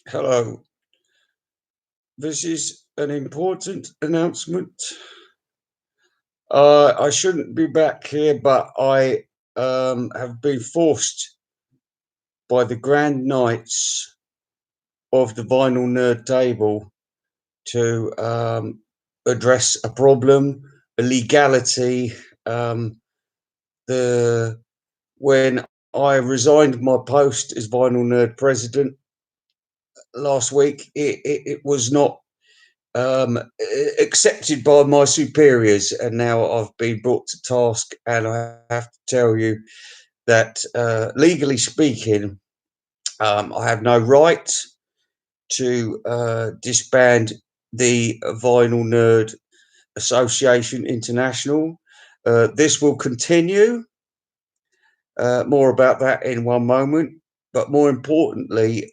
Hello. This is an important announcement. I shouldn't be back here, but I have been forced by the Grand Knights of the Vinyl Nerd Table to address a problem, a legality. The When I resigned my post as Vinyl Nerd president last week, it was not accepted by my superiors, and now I've been brought to task. And I have to tell you that, legally speaking, I have no right to disband the Vinyl Nerd Association International. This will continue. More about that in one moment. But more importantly,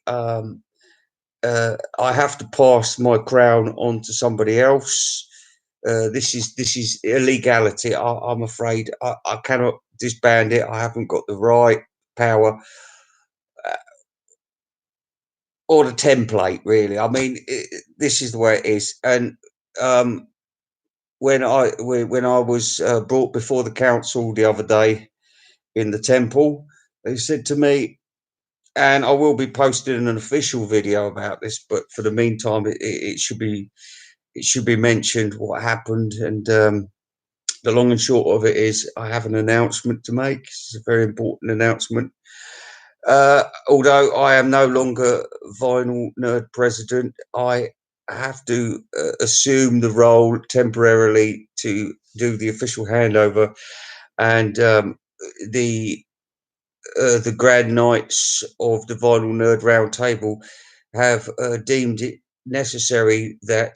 I have to pass my crown on to somebody else. This is illegality. I'm afraid I cannot disband it. I haven't got the right power or the template, really. I mean, this is the way it is. And um, when I was brought before the council the other day in the temple, they said to me, and I will be posting an official video about this, but for the meantime, it should be mentioned what happened. And the long and short of it is, I have an announcement to make. It's a very important announcement. Although I am no longer Vinyl Nerd president, I have to assume the role temporarily to do the official handover. And the the Grand Knights of the Vinyl Nerd Roundtable have deemed it necessary that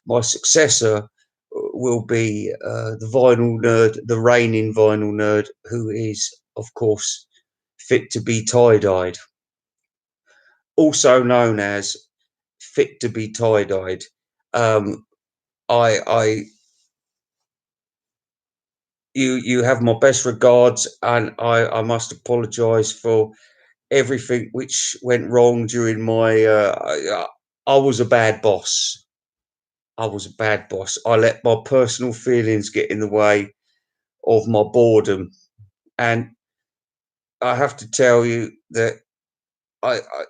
my successor will be the vinyl nerd, the reigning vinyl nerd, who is, of course, fit to be tie-dyed, also known as fit to be tie-dyed. Um, I you have my best regards, and I must apologise for everything which went wrong during my. I was a bad boss. I was a bad boss. I let my personal feelings get in the way of my boredom, and I have to tell you that I I,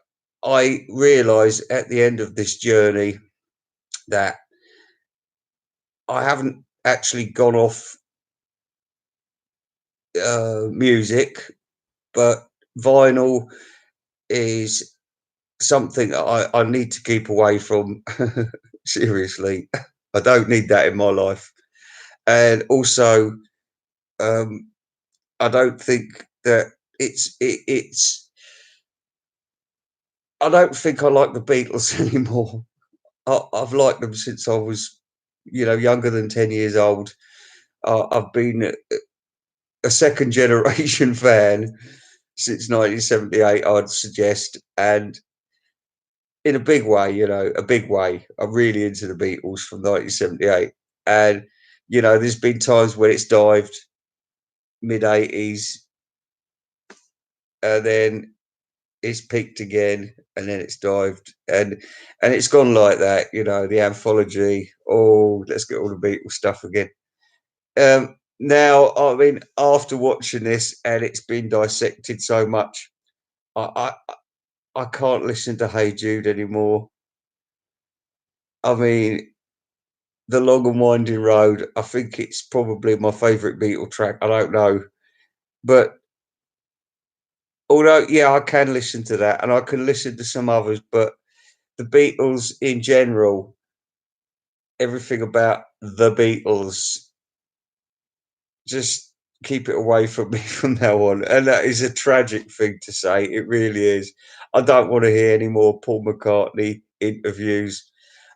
I realise at the end of this journey that I haven't actually gone off music, but vinyl is something that I need to keep away from. Seriously, I don't need that in my life, and also um, I don't think that it's. I don't think I like the Beatles anymore. I've liked them since I was, younger than 10 years old. I've been a second generation fan since 1978, I'd suggest, and in a big way, a big way. I'm really into the Beatles from 1978, and there's been times when it's dived mid 80s, and then it's peaked again, and then it's dived, and it's gone like that. The anthology. Oh, let's get all the Beatles stuff again. Now, I mean, after watching this and it's been dissected so much, I I can't listen to Hey Jude anymore. I mean, The Long and Winding Road, I think it's probably my favourite Beatle track. I don't know. But although, yeah, I can listen to that and I can listen to some others, but the Beatles in general, everything about the Beatles, just keep it away from me from now on. And that is a tragic thing to say. It really is. I don't want to hear any more Paul McCartney interviews.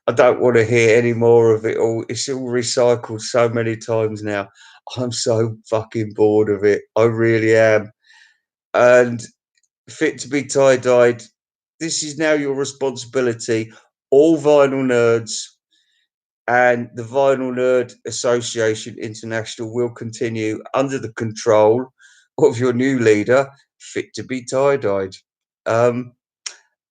I don't want to hear any more of it all. It's all recycled so many times now. I'm so fucking bored of it. I really am. And fit to be tie-dyed. This is now your responsibility. All vinyl nerds and the Vinyl Nerd Association International will continue under the control of your new leader, fit to be tie-dyed. Um,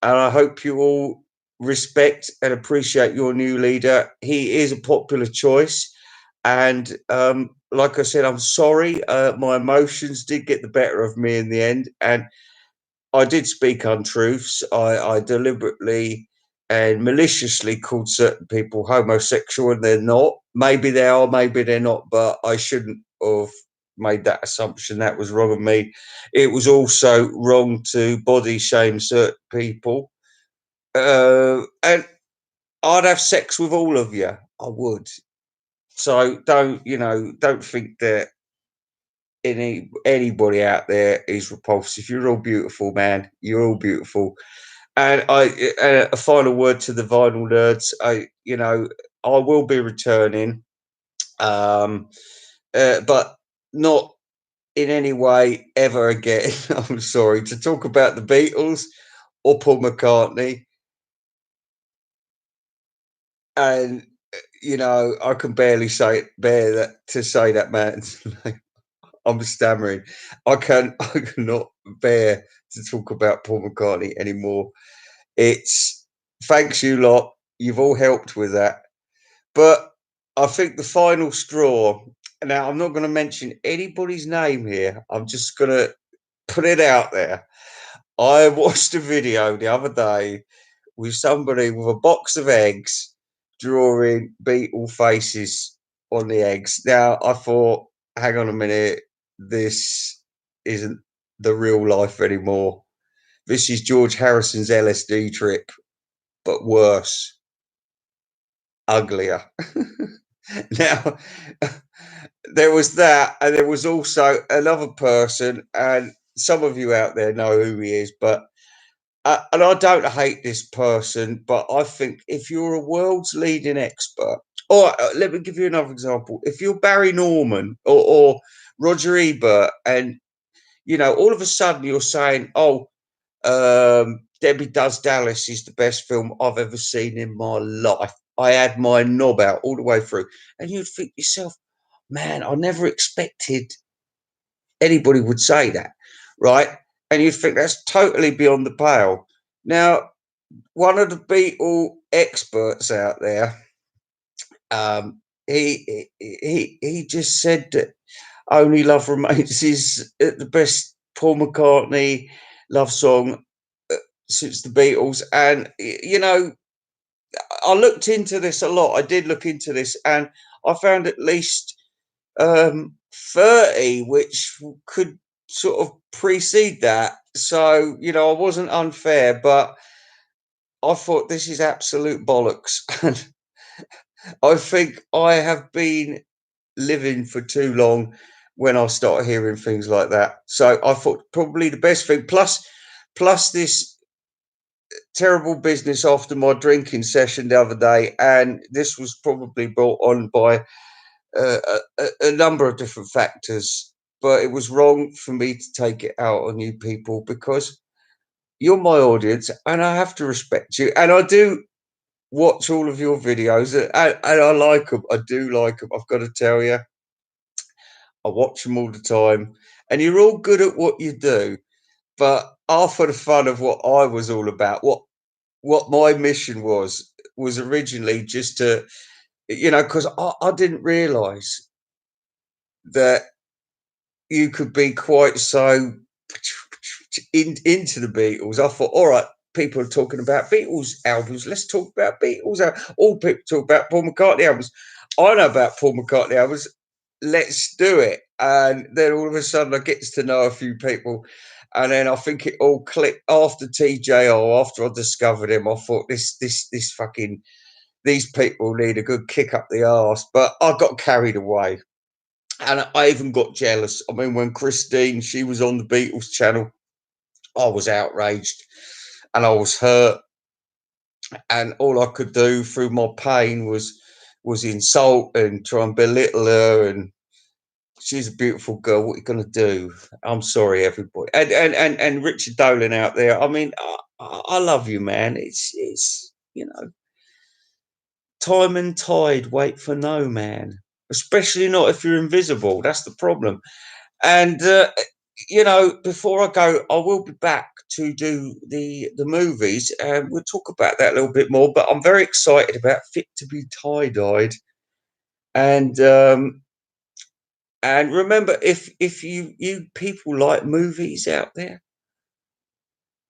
and I hope you all respect and appreciate your new leader. He is a popular choice, and like I said, I'm sorry. My emotions did get the better of me in the end, and I did speak untruths. I deliberately and maliciously called certain people homosexual, and they're not. Maybe they are, maybe they're not, but I shouldn't have made that assumption. That was wrong of me. It was also wrong to body shame certain people. And I'd have sex with all of you. I would. So don't think that anybody out there is repulsive. You're all beautiful, man. You're all beautiful. And a final word to the vinyl nerds. I will be returning, um, but not in any way ever again. I'm sorry to talk about the Beatles or Paul McCartney. And I can barely bear that to say that man's name. I'm stammering. I cannot bear to talk about Paul McCartney anymore. It's thanks you lot. You've all helped with that. But I think the final straw. Now I'm not going to mention anybody's name here. I'm just going to put it out there. I watched a video the other day with somebody with a box of eggs drawing beetle faces on the eggs. Now I thought, hang on a minute, this isn't the real life anymore. This is George Harrison's LSD trip, but worse, uglier. Now, there was that, and there was also another person, and some of you out there know who he is, but and I don't hate this person, but I think if you're a world's leading expert, or let me give you another example. If you're Barry Norman or Roger Ebert, and all of a sudden you're saying, "Oh, Debbie Does Dallas is the best film I've ever seen in my life." I had my knob out all the way through, and you'd think to yourself, "Man, I never expected anybody would say that," right? And you'd think that's totally beyond the pale. Now, one of the Beatle experts out there, he just said that "Only Love Remains" is the best Paul McCartney love song since the Beatles. And I looked into this a lot. I did look into this, and I found at least 30 which could sort of precede that. So I wasn't unfair, but I thought this is absolute bollocks. And I think I have been living for too long when I start hearing things like that. So I thought probably the best thing, plus this terrible business after my drinking session the other day, and this was probably brought on by a number of different factors. But it was wrong for me to take it out on you people because you're my audience, and I have to respect you. And I do watch all of your videos, and I like them. I do like them. I've got to tell you, I watch them all the time, and you're all good at what you do. But half of the fun of what I was all about, what my mission was originally just to, because I didn't realize that you could be quite so into the Beatles. I thought, all right, people are talking about Beatles albums. Let's talk about Beatles. All people talk about Paul McCartney albums. I know about Paul McCartney albums. Let's do it. And then all of a sudden, I get to know a few people. And then I think it all clicked after TJR. After I discovered him, I thought this fucking these people need a good kick up the arse. But I got carried away, and I even got jealous. I mean, when Christine she was on the Beatles channel, I was outraged, and I was hurt, and all I could do through my pain was insult and try and belittle her. And she's a beautiful girl. What are you going to do? I'm sorry, everybody. And Richard Dolan out there. I mean, I love you, man. It's time and tide wait for no man, especially not if you're invisible. That's the problem. And you know, before I go, I will be back to do the movies, and we'll talk about that a little bit more. But I'm very excited about Fit to Be Tie-Dyed, and remember, if you people like movies out there,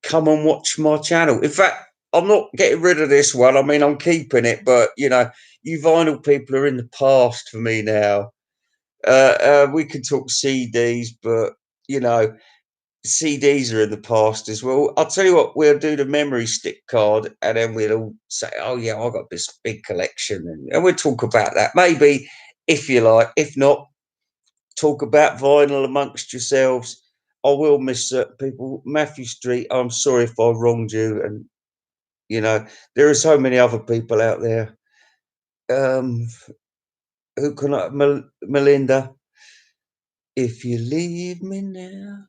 come and watch my channel. In fact, I'm not getting rid of this one. I mean, I'm keeping it, but you know, you vinyl people are in the past for me now. We can talk CDs, but you know, CDs are in the past as well. I'll tell you what, we'll do the memory stick card, and then we'll all say, "Oh yeah, I got this big collection," and we'll talk about that. Maybe if you like. If not, talk about vinyl amongst yourselves. I will miss certain people. Matthew Street, I'm sorry if I wronged you, and you know there are so many other people out there. Um, who can I? Melinda, if you leave me now.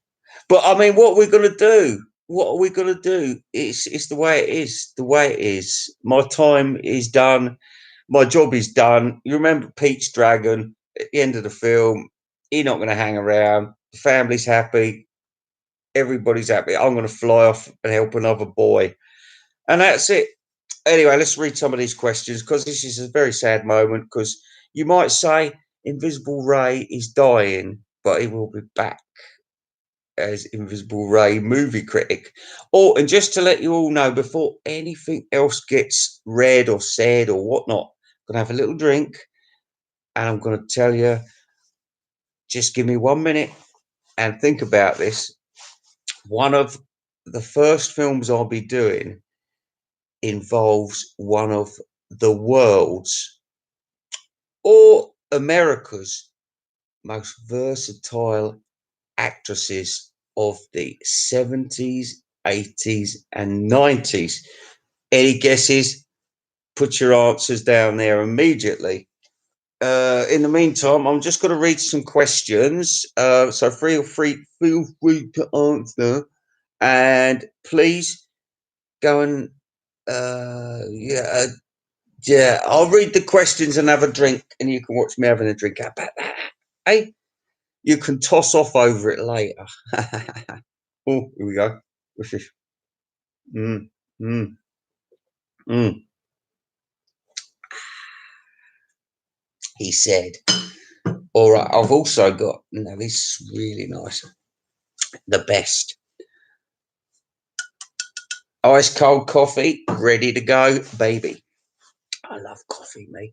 But I mean, what are we gonna do? What are we gonna do? It's the way it is. The way it is. My time is done. My job is done. You remember Pete's Dragon at the end of the film? He's not gonna hang around. The family's happy. Everybody's happy. I'm gonna fly off and help another boy, and that's it. Anyway, let's read some of these questions because this is a very sad moment. Because you might say Invisible Ray is dying, but he will be back as Invisible Ray movie critic. Oh, and just to let you all know, before anything else gets read or said or whatnot, I'm gonna have a little drink and I'm gonna tell you, just give me 1 minute and think about this. One of the first films I'll be doing involves one of the world's or America's most versatile actresses of the 70s, 80s, and 90s. Any guesses? Put your answers down there immediately. In the meantime, I'm just going to read some questions. So feel free to answer, and please go and yeah. I'll read the questions and have a drink, and you can watch me having a drink. How about that? Hey, you can toss off over it later. Oh, here we go. What's this? Mm, mm, mm. He said, all right, I've also got, now this is really nice, the best. Ice cold coffee, ready to go, baby. I love coffee, mate.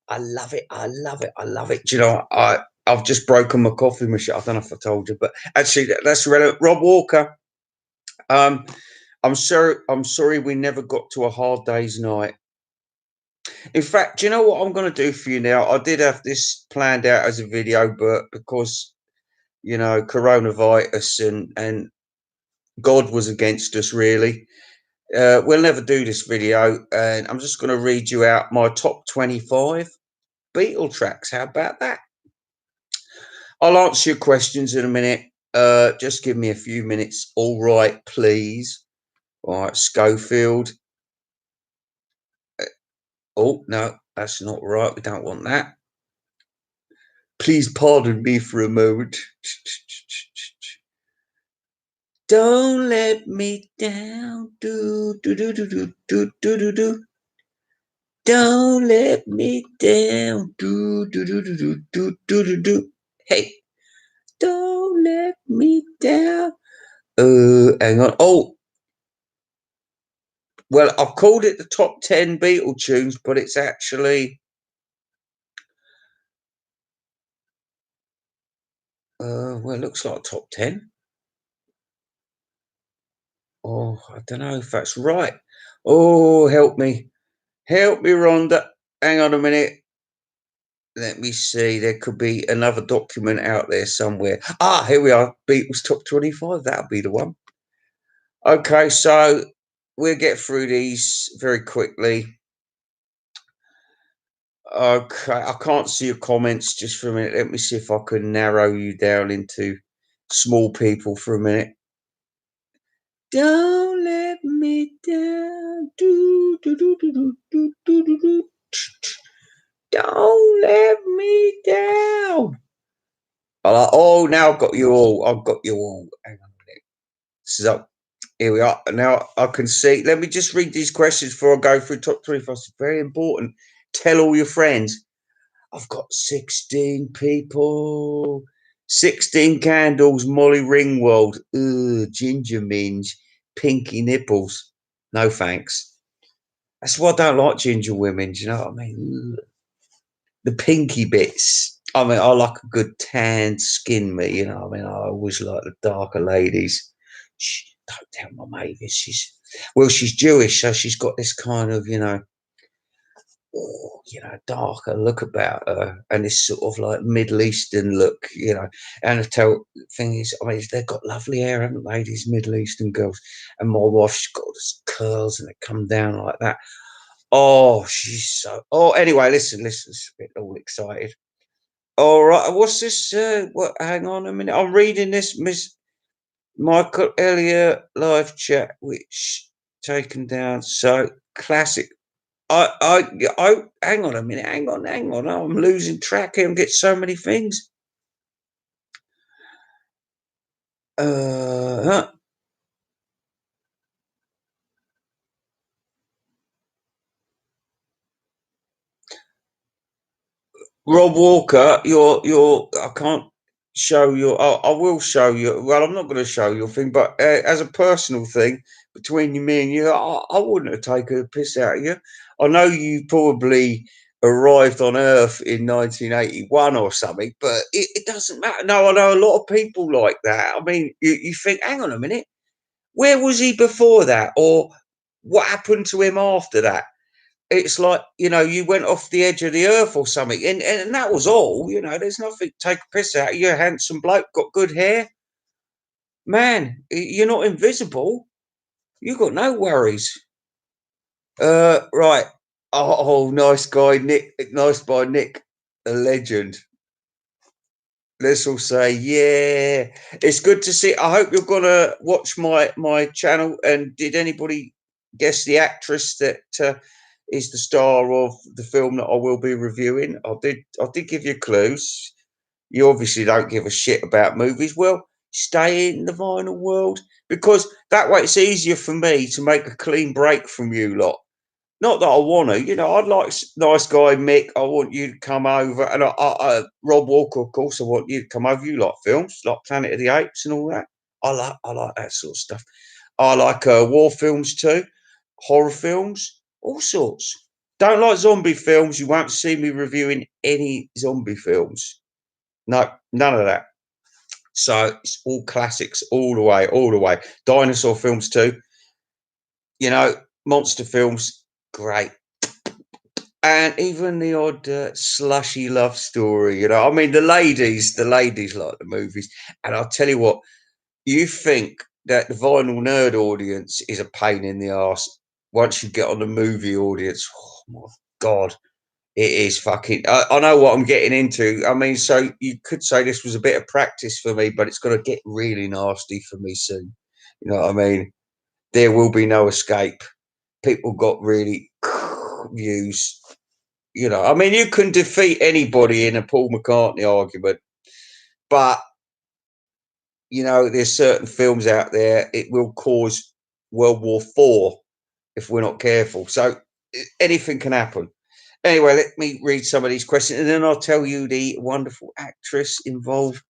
I love it. I love it. I love it. Do you know, I've just broken my coffee machine. I don't know if I told you, but actually, that's relevant. Rob Walker. Um, I'm sorry we never got to a hard day's night. In fact, do you know what I'm going to do for you now? I did have this planned out as a video, but because you know coronavirus and God was against us, really, we'll never do this video. And I'm just going to read you out my top 25 Beatle tracks. How about that? I'll answer your questions in a minute. Just give me a few minutes. All right, please. All right, Schofield. Oh no, that's not right. We don't want that. Please pardon me for a moment. Don't let me down. Do do do do do do do do do. Don't let me down. Do do do do do do do do do. Hey, don't let me down. Hang on. Oh, well, I've called it the top 10 Beatle tunes, but it's actually well, it looks like top 10. Oh, I don't know if that's right. Oh, help me. Help me, Rhonda. Hang on a minute. Let me see. There could be another document out there somewhere. Ah, here we are. Beatles top 25. That'll be the one. Okay, so we'll get through these very quickly. Okay, I can't see your comments just for a minute. Let me see if I can narrow you down into small people for a minute. Don't let me down. Do, do, do, do, do, do, do, do, do. Don't let me down. Oh, now I've got you all. I've got you all. Hang on a minute. So here we are. Now I can see. Let me just read these questions before I go through top three. For us, it's very important. Tell all your friends. I've got 16 people. 16 candles, Molly Ringwald. Ugh, ginger minge, pinky nipples. No thanks. That's why I don't like ginger women. Do you know what I mean? Ugh. The pinky bits. I mean, I like a good tanned skin, me. You know, I mean, I always like the darker ladies. Shh, don't tell my Mavis. She's Jewish, so she's got this kind of, darker look about her, and this sort of like Middle Eastern look, And the thing is, I mean, they've got lovely hair, haven't they, these Middle Eastern girls? And my wife's got all these curls and they come down like that. Oh, she's so. Oh, anyway, listen, it's a bit all excited. All right, what's this? What? Hang on a minute. I'm reading this, Miss Michael Elliott live chat, which taken down. So classic. Hang on a minute. Hang on. I'm losing track here. I'm getting so many things. Huh. Rob Walker, I can't show you. I will show you. Well, I'm not going to show your thing, but as a personal thing between me and you, I wouldn't have taken a piss out of you. I know you probably arrived on Earth in 1981 or something, but it doesn't matter. No, I know a lot of people like that. I mean, you think, hang on a minute, where was he before that, or what happened to him after that? It's like, you went off the edge of the earth or something, and that was all. There's nothing to take a piss out. You're a handsome bloke, got good hair, man. You're not invisible. You got no worries. Right. Oh, nice guy, Nick. Nice by Nick, a legend. Let's all say, yeah. It's good to see. I hope you're gonna watch my channel. And did anybody guess the actress that is the star of the film that I will be reviewing? I did give you clues. You obviously don't give a shit about movies. Well, stay in the vinyl world, because that way it's easier for me to make a clean break from you lot. Not that I want to, I'd like nice guy Mick. I want you to come over, and Rob Walker, of course. I want you to come over. You like films, like Planet of the Apes and all that. I like that sort of stuff. I like war films too, horror films, all sorts. Don't like zombie films. You won't see me reviewing any zombie films. No, none of that. So it's all classics, all the way, all the way. Dinosaur films too. Monster films, great. And even the odd slushy love story, I mean, the ladies like the movies. And I'll tell you what, you think that the vinyl nerd audience is a pain in the ass. Once you get on the movie audience, oh my God, it is fucking. I know what I'm getting into. I mean, so you could say this was a bit of practice for me, but it's going to get really nasty for me soon. You know what I mean? There will be no escape. People got really views. I mean, you can defeat anybody in a Paul McCartney argument, but there's certain films out there. It will cause World War IV if we're not careful. So anything can happen. Anyway, let me read some of these questions, and then I'll tell you the wonderful actress involved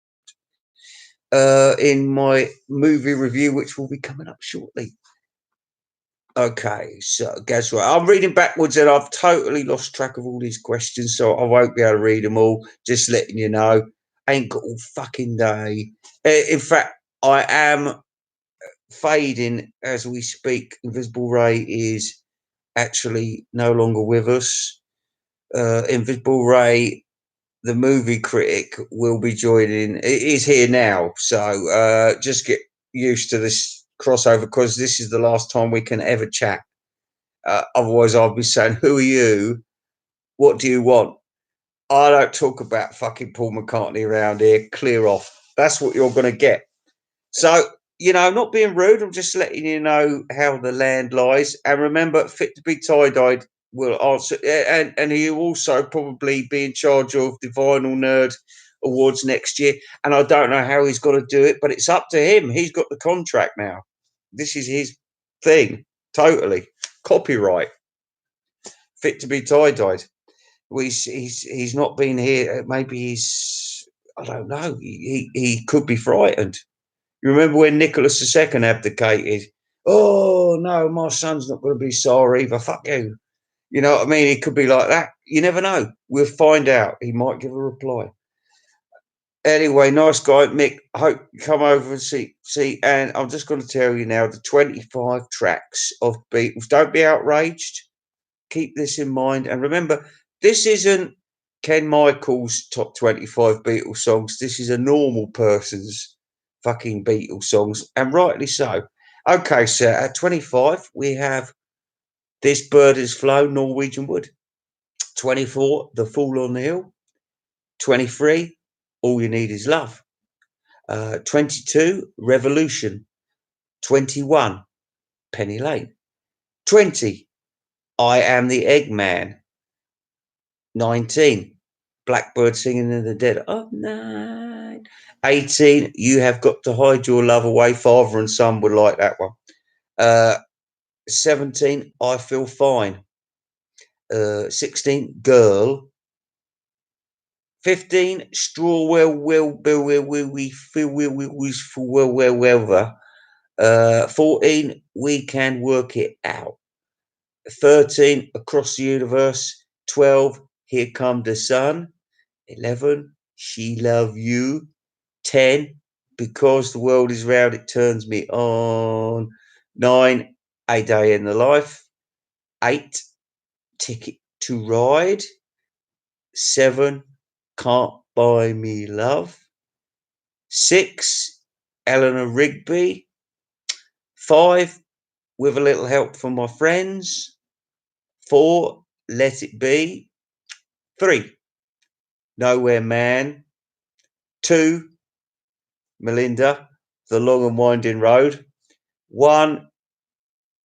in my movie review, which will be coming up shortly. Okay, so guess what? I'm reading backwards and I've totally lost track of all these questions, so I won't be able to read them all. Just letting you know. I ain't got all fucking day. In fact, I am fading as we speak. Invisible Ray is actually no longer with us. Invisible Ray, the movie critic, will be joining. It is here now, so just get used to this crossover, because this is the last time we can ever chat. Otherwise, I'll be saying, "Who are you? What do you want?" I don't talk about fucking Paul McCartney around here. Clear off. That's what you're going to get. So, I'm not being rude. I'm just letting you know how the land lies. And remember, Fit to be Tie-Dyed will answer. And he'll also probably be in charge of the Vinyl Nerd Awards next year, and I don't know how he's got to do it, but it's up to him. He's got the contract now. This is his thing, totally copyright, fit to be tie-dyed. He's not been here. Maybe I don't know. He could be frightened. You remember when Nicholas II abdicated? Oh no, my son's not going to be sorry either. Fuck you. You know what I mean? It could be like that. You never know. We'll find out. He might give a reply. Anyway, nice guy, Mick. I hope you come over and see. And I'm just going to tell you now the 25 tracks of Beatles. Don't be outraged. Keep this in mind. And remember, this isn't Ken Michaels' top 25 Beatles songs. This is a normal person's fucking Beatles songs, and rightly so. Okay, so at 25, we have This Bird Has Flown, Norwegian Wood. 24, The Fool on the Hill. 23, All You Need Is Love. 22, Revolution. 21, Penny Lane. 20, I Am the Eggman. 19, Blackbird Singing in the Dead of Night. 18, You Have Got to Hide Your Love Away. Father and son would like that one. 17, I Feel Fine. 16, Girl. 15, Straw Will We Feel Well. 14, We Can Work It Out. 13, Across the Universe. 12, Here Come the Sun. 11, She Love You. 10, Because the World is Round, It Turns Me On. 9, A Day in the Life. 8, Ticket to Ride. 7, Can't Buy Me Love. 6, Eleanor Rigby. 5, With a Little Help from My Friends. 4, Let It Be. 3, Nowhere Man. 2, Melinda, The Long and Winding Road. 1,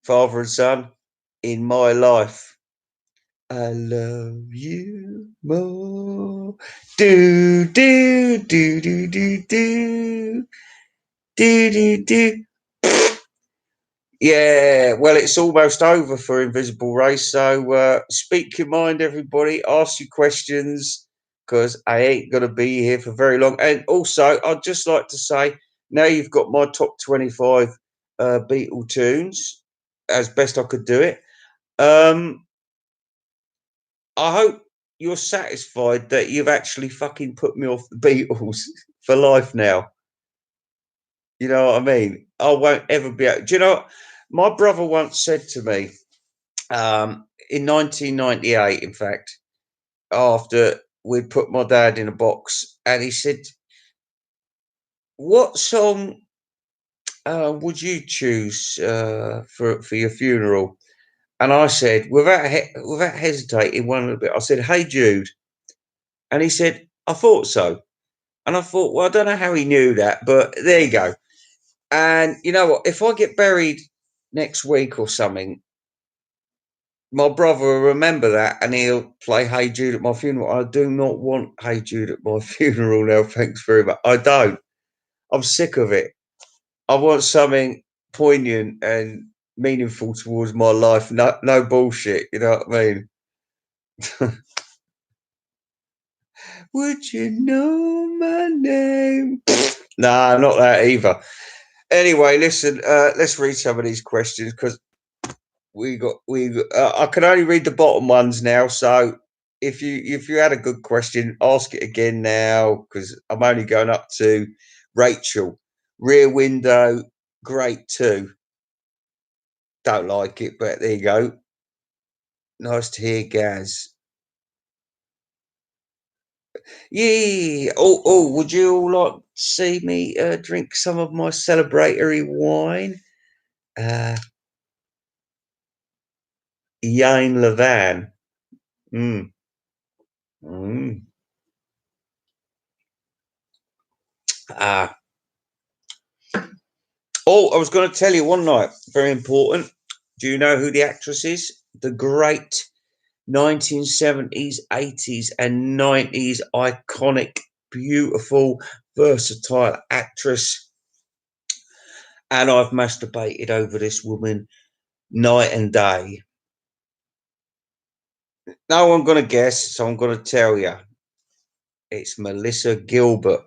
Father and Son, In My Life. I love you more. Do, do, do, do, do, do. Do, do, do. Yeah, well, it's almost over for Invisible Race. So speak your mind, everybody. Ask your questions, because I ain't going to be here for very long. And also, I'd just like to say, now you've got my top 25 Beatle tunes, as best I could do it. I hope you're satisfied that you've actually fucking put me off the Beatles for life now. You know what I mean? I won't ever be able. Do you know, my brother once said to me, in 1998, in fact, after we'd put my dad in a box, and he said, what song would you choose for your funeral? And I said, without hesitating one little bit, I said, Hey Jude. And he said, I thought so. And I thought, well, I don't know how he knew that, but there you go. And you know what? If I get buried next week or something, my brother will remember that and he'll play Hey Jude at my funeral. I do not want Hey Jude at my funeral now. Thanks very much. I don't. I'm sick of it. I want something poignant and meaningful towards my life. No bullshit. You know what I mean? Would you know my name? Nah, not that either. Anyway, listen, let's read some of these questions, because I can only read the bottom ones now. So if you had a good question, ask it again now, because I'm only going up to Rachel. Rear Window, great too. Don't like it, but there you go. Nice to hear, Gaz. Yeah. Oh, would you all like to see me drink some of my celebratory wine? Yain Levan. Mm. Mm. Ah. Oh, I was going to tell you one night, very important. Do you know who the actress is? The great 1970s, 80s, and 90s iconic beautiful, versatile actress. And I've masturbated over this woman night and day. No one going to guess, so I'm going to tell you. It's Melissa Gilbert,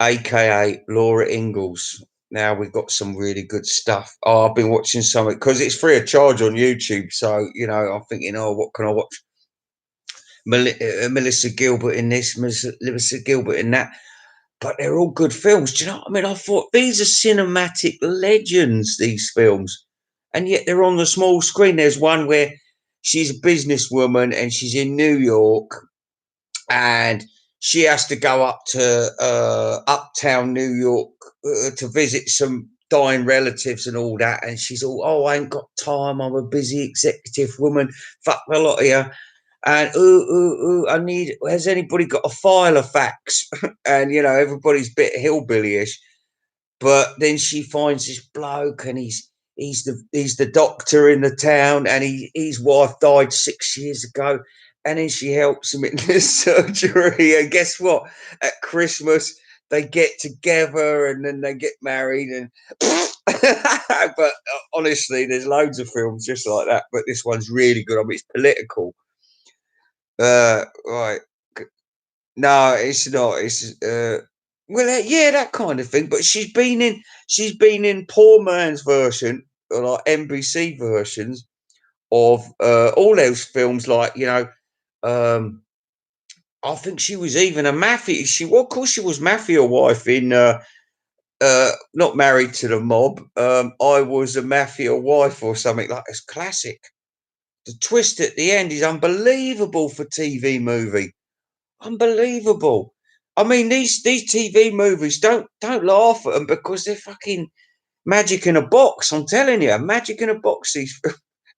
aka Laura Ingalls. Now we've got some really good stuff. Oh, I've been watching some because it's free of charge on YouTube. So, you know, I'm thinking, oh, what can I watch? Melissa Gilbert in this, Melissa Gilbert in that. But they're all good films. Do you know what I mean? I thought these are cinematic legends, these films. And yet they're on the small screen. There's one where she's a businesswoman and she's in New York and she has to go up to uptown New York to visit some dying relatives and all that. And she's all, oh, I ain't got time. I'm a busy executive woman. Fuck the lot of you. And I need. Has anybody got a file of facts? And you know, everybody's a bit hillbillyish. But then she finds this bloke, and he's the doctor in the town, and his wife died 6 years ago, and then she helps him in this surgery. And guess what? At Christmas they get together, and then they get married. And but honestly, there's loads of films just like that. But this one's really good. I mean, it's political. Right. No, it's not. It's well, yeah, that kind of thing. But she's been in poor man's version, or like NBC versions of all those films. Like I think she was even a mafia. Of course, she was mafia wife in not Married to the Mob. I Was a Mafia Wife or something like. It's classic. The twist at the end is unbelievable for TV movie. Unbelievable. I mean, these TV movies don't laugh at them because they're fucking magic in a box. I'm telling you, magic in a box.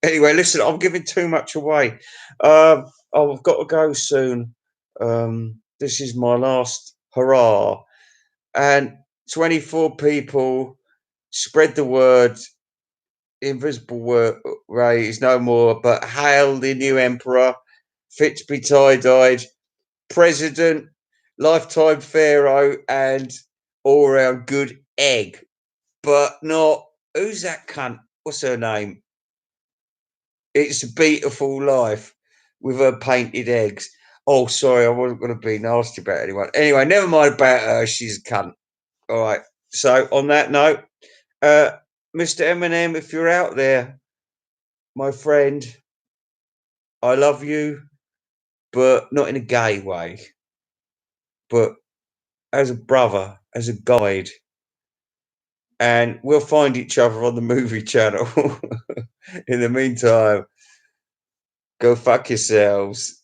Anyway, listen, I'm giving too much away. I've got to go soon. This is my last hurrah, and 24 people spread the word. Invisible Ray is no more, but hail the new emperor. Fit to be tie-dyed. President, lifetime pharaoh, and all around good egg. But not who's that cunt? What's her name? It's a beautiful life with her painted eggs. Oh, sorry, I wasn't going to be nasty about anyone. Anyway, never mind about her. She's a cunt. All right. So on that note, Mr. Eminem, if you're out there, my friend, I love you, but not in a gay way, but as a brother, as a guide. And we'll find each other on the movie channel. In the meantime, go fuck yourselves.